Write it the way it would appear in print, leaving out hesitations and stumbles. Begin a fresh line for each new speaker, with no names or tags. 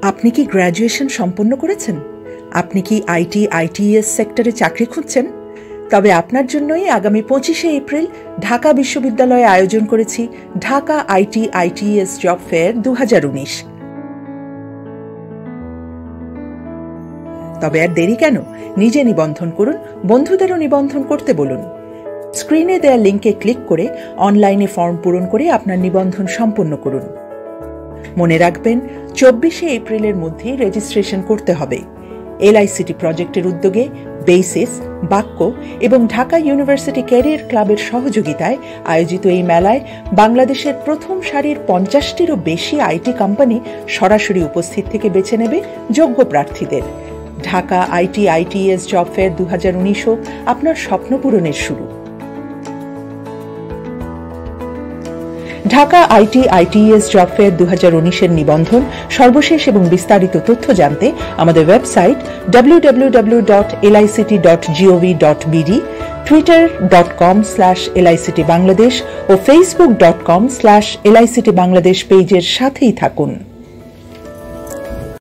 আপনি কি গ্র্যাজুয়েশন সম্পন্ন করেছেন? আপনি কি আইটি আইটিএস সেক্টরে চাকরি খুঁজছেন? তবে আপনার জন্যই আগামী 25শে এপ্রিল ঢাকা বিশ্ববিদ্যালয়ে আয়োজন করেছি Dhaka IT ITS job fair 2019। তবে আর দেরি কেন? নিজে নিবন্ধন করুন, বন্ধুদেরও নিবন্ধন করতে বলুন। স্ক্রিনে দেওয়া লিঙ্কে ক্লিক করে অনলাইনে ফর্ম পূরণ করে আপনার নিবন্ধন সম্পন্ন করুন। মনে রাখবেন, 24শে এপ্রিলের মধ্যে রেজিস্ট্রেশন করতে হবে। এলআইসিটি প্রজেক্টের উদ্যোগে বেসিস, বাক্য এবং ঢাকা ইউনিভার্সিটি ক্যারিয়ার ক্লাবের সহযোগিতায় আয়োজিত এই মেলায় বাংলাদেশের প্রথম সারির 50টিরও বেশি আইটি কোম্পানি সরাসরি উপস্থিত থেকে বেছে নেবে যোগ্য প্রার্থীদের। Dhaka IT ITS job fair 2019 আপনার স্বপ্ন পূরণের শুরু। Dhaka IT ITS job fair 2019-এর নিবন্ধন, সর্বশেষ এবং বিস্তারিত তথ্য জানতে আমাদের ওয়েবসাইট www.lict.gov.bd, twitter.com/lictbangladesh ও facebook.com/lictbangladesh পেজের সাথেই থাকুন।